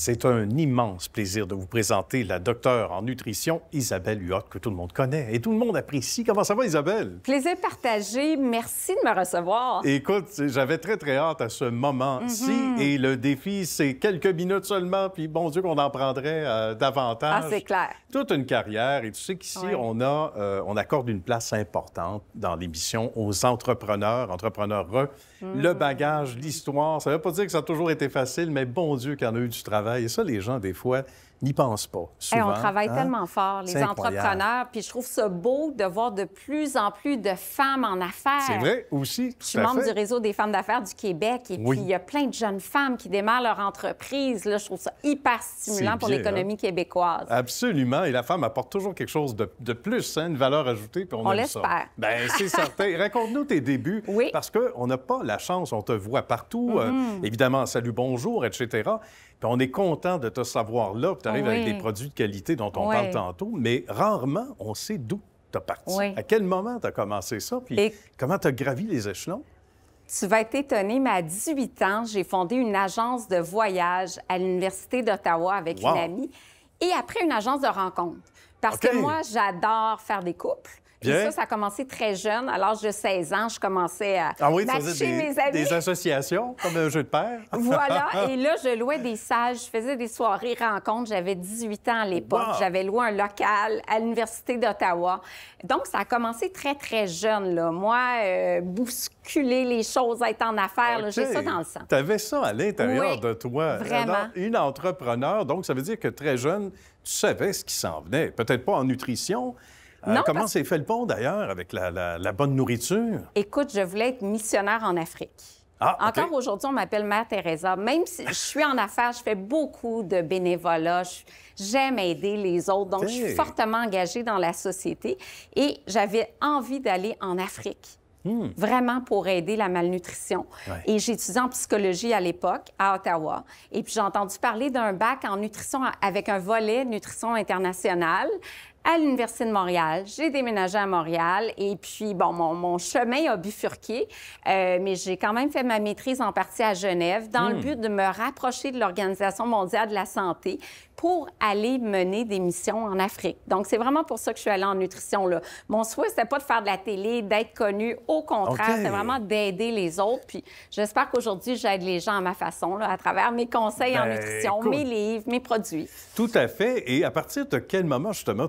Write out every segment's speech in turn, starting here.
C'est un immense plaisir de vous présenter la docteure en nutrition, Isabelle Huot, que tout le monde connaît et tout le monde apprécie. Comment ça va, Isabelle? Plaisir partagé. Merci de me recevoir. Écoute, j'avais très hâte à ce moment-ci et le défi, c'est quelques minutes seulement, puis bon Dieu qu'on en prendrait davantage. Ah, c'est clair. Toute une carrière. Et tu sais qu'ici, on accorde une place importante dans l'émission aux entrepreneurs, entrepreneureux. Le bagage, l'histoire, ça ne veut pas dire que ça a toujours été facile, mais bon Dieu qu'il y en a eu du travail. Et ça, les gens, des fois, n'y pensent pas. Souvent, on travaille tellement fort, les entrepreneurs. Puis je trouve ça beau de voir de plus en plus de femmes en affaires. C'est vrai, aussi. Je suis membre du Réseau des femmes d'affaires du Québec. Et puis, il y a plein de jeunes femmes qui démarrent leur entreprise. Là, je trouve ça hyper stimulant pour l'économie québécoise. Absolument. Et la femme apporte toujours quelque chose de plus, hein, une valeur ajoutée. Puis on l'espère. Bien, c'est certain. Raconte-nous tes débuts. Oui. Parce qu'on n'a pas la chance, on te voit partout. Évidemment, salut, bonjour, etc. Puis on est content de te savoir là, puis tu arrives avec des produits de qualité dont on parle tantôt, mais rarement on sait d'où tu as parti. À quel moment tu as commencé ça, puis comment tu as gravi les échelons? Tu vas être étonné, mais à 18 ans, j'ai fondé une agence de voyage à l'Université d'Ottawa avec une amie, et après une agence de rencontres. Parce que moi, j'adore faire des couples. Et ça a commencé très jeune. À l'âge de 16 ans, je commençais à matcher mes amis. Des associations, comme un jeu de pair. Voilà. Et là, je louais des salles. Je faisais des soirées rencontres. J'avais 18 ans à l'époque. J'avais loué un local à l'Université d'Ottawa. Donc, ça a commencé très jeune, là. Moi, bousculer les choses, être en affaires, j'ai ça dans le sang. Tu avais ça à l'intérieur de toi. Vraiment. Alors, une entrepreneur, donc ça veut dire que très jeune, tu savais ce qui s'en venait. Peut-être pas en nutrition. Comment s'est fait le pont, d'ailleurs, avec la bonne nourriture? Écoute, je voulais être missionnaire en Afrique. Encore aujourd'hui, on m'appelle Mère Teresa. Même si je suis en affaires, je fais beaucoup de bénévolat. J'aime aider les autres. Donc, je suis fortement engagée dans la société. Et j'avais envie d'aller en Afrique. Vraiment pour aider la malnutrition. Et j'ai étudié en psychologie à l'époque, à Ottawa. Et puis, j'ai entendu parler d'un bac en nutrition avec un volet nutrition internationale à l'Université de Montréal. J'ai déménagé à Montréal et puis, bon, mon chemin a bifurqué, mais j'ai quand même fait ma maîtrise en partie à Genève dans le but de me rapprocher de l'Organisation mondiale de la santé pour aller mener des missions en Afrique. Donc, c'est vraiment pour ça que je suis allée en nutrition, là. Mon souhait, c'était pas de faire de la télé, d'être connue. Au contraire, c'est vraiment d'aider les autres. Puis, j'espère qu'aujourd'hui, j'aide les gens à ma façon, là, à travers mes conseils en nutrition, mes livres, mes produits. Tout à fait. Et à partir de quel moment, justement,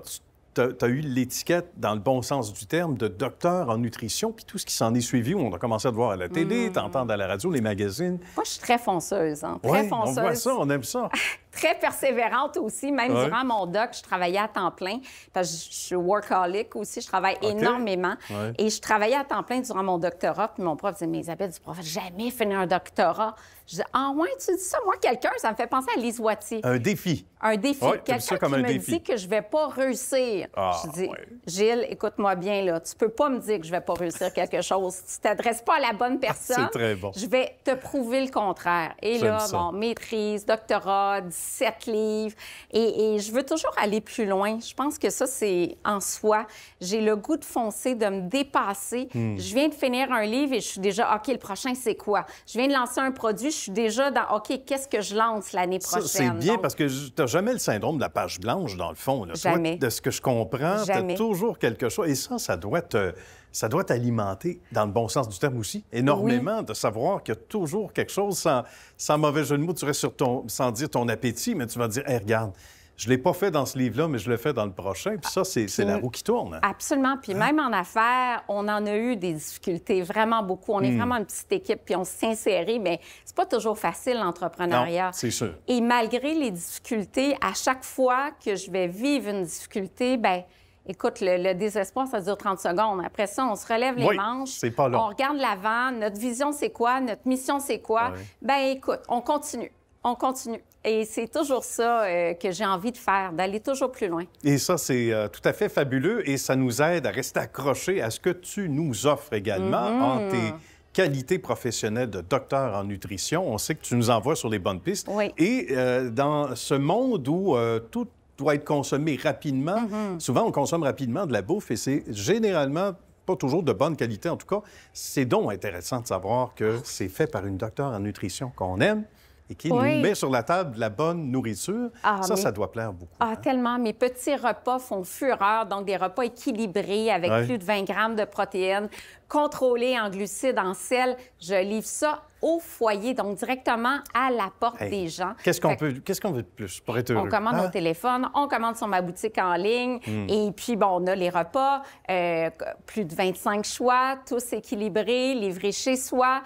tu as eu l'étiquette, dans le bon sens du terme, de docteur en nutrition, puis tout ce qui s'en est suivi, où on a commencé à te voir à la télé, t'entendre à la radio, les magazines. Moi, je suis très fonceuse, hein, très fonceuse. On voit ça, on aime ça. Très persévérante aussi. Même durant mon doc, je travaillais à temps plein. Parce que je suis workaholic aussi, je travaille énormément. Et je travaillais à temps plein durant mon doctorat. Puis mon prof disait, mais Isabelle, tu pourras jamais finir un doctorat. Je disais, ah ouais, tu dis ça? Moi, quelqu'un, ça me fait penser à Lise Wattier. Un défi. Un défi. Quelqu'un qui me dit que je vais pas réussir. Je dis, Gilles, écoute-moi bien, là. Tu peux pas me dire que je vais pas réussir quelque chose. Tu t'adresses pas à la bonne personne. C'est très bon. Je vais te prouver le contraire. Et là, bon, maîtrise, doctorat, 17 livres. Et je veux toujours aller plus loin. Je pense que ça, c'est en soi. J'ai le goût de foncer, de me dépasser. Je viens de finir un livre et je suis déjà, OK, le prochain, c'est quoi? Je viens de lancer un produit, je suis déjà dans, OK, qu'est-ce que je lance l'année prochaine? C'est bien parce que tu n'as jamais le syndrome de la page blanche, dans le fond. Là. Jamais. Toi, de ce que je comprends, tu as toujours quelque chose. Et ça doit t'alimenter, dans le bon sens du terme aussi, énormément, de savoir qu'il y a toujours quelque chose, sans mauvais jeu de mots, tu restes sans dire ton appétit, mais tu vas dire, hey, regarde, je ne l'ai pas fait dans ce livre-là, mais je le fais dans le prochain. Puis ça, c'est la roue qui tourne. Absolument. Puis même en affaires, on en a eu des difficultés, vraiment beaucoup. On est vraiment une petite équipe, puis on s'est inséré, mais c'est pas toujours facile, l'entrepreneuriat. Non, c'est sûr. Et malgré les difficultés, à chaque fois que je vais vivre une difficulté, bien, écoute, le désespoir, ça dure 30 secondes. Après ça, on se relève les manches. C'est pas long. On regarde l'avant. Notre vision, c'est quoi? Notre mission, c'est quoi? Bien, écoute, on continue. On continue. Et c'est toujours ça que j'ai envie de faire, d'aller toujours plus loin. Et ça, c'est tout à fait fabuleux et ça nous aide à rester accrochés à ce que tu nous offres également en tes qualités professionnelles de docteur en nutrition. On sait que tu nous envoies sur les bonnes pistes. Et dans ce monde où tout doit être consommé rapidement, souvent on consomme rapidement de la bouffe et c'est généralement pas toujours de bonne qualité. En tout cas, c'est donc intéressant de savoir que c'est fait par une docteure en nutrition qu'on aime et qui nous met sur la table de la bonne nourriture. Ça doit plaire beaucoup. Tellement. Mes petits repas font fureur, donc des repas équilibrés avec plus de 20 grammes de protéines, contrôlés en glucides, en sel. Je livre ça au foyer, donc directement à la porte des gens. Qu'est-ce qu'on veut de plus pour être heureux? On commande au téléphone, on commande sur ma boutique en ligne, et puis, bon, on a les repas, plus de 25 choix, tous équilibrés, livrés chez soi,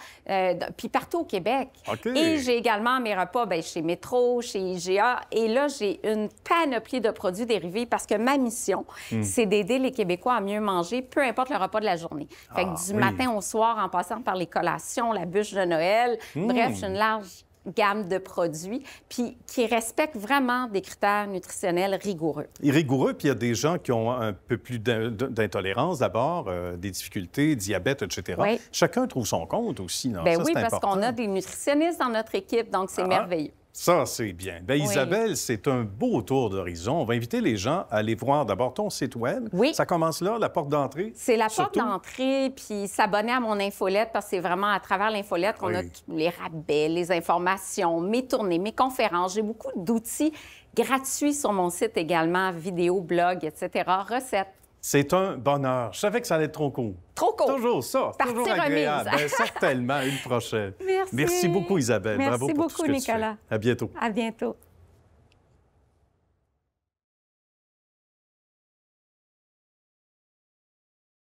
puis partout au Québec. Et j'ai également mes repas chez Métro, chez IGA, et là, j'ai une panoplie de produits dérivés parce que ma mission, c'est d'aider les Québécois à mieux manger, peu importe le repas de la journée. Fait que du matin au soir, en passant par les collations, la bûche de Noël, bref, j'ai une large gamme de produits, puis qui respectent vraiment des critères nutritionnels rigoureux. Rigoureux, puis il y a des gens qui ont un peu plus d'intolérance d'abord, des difficultés, diabète, etc. Chacun trouve son compte aussi, non? Bien oui, parce qu'on a des nutritionnistes dans notre équipe, donc c'est merveilleux. Ça, c'est bien. Bien, Isabelle, c'est un beau tour d'horizon. On va inviter les gens à aller voir d'abord ton site Web. Ça commence là, la porte d'entrée? C'est la porte d'entrée, puis s'abonner à mon infolette, parce que c'est vraiment à travers l'infolette qu'on a tous les rabais, les informations, mes tournées, mes conférences. J'ai beaucoup d'outils gratuits sur mon site également, vidéos, blogs, etc., recettes. C'est un bonheur. Je savais que ça allait être trop court. Trop court. Toujours ça. Partie toujours agréable. remise. Certainement, une prochaine. Merci. Merci beaucoup, Isabelle. Merci Bravo pour beaucoup, tout ce que Nicolas. tu fais. À bientôt. À bientôt.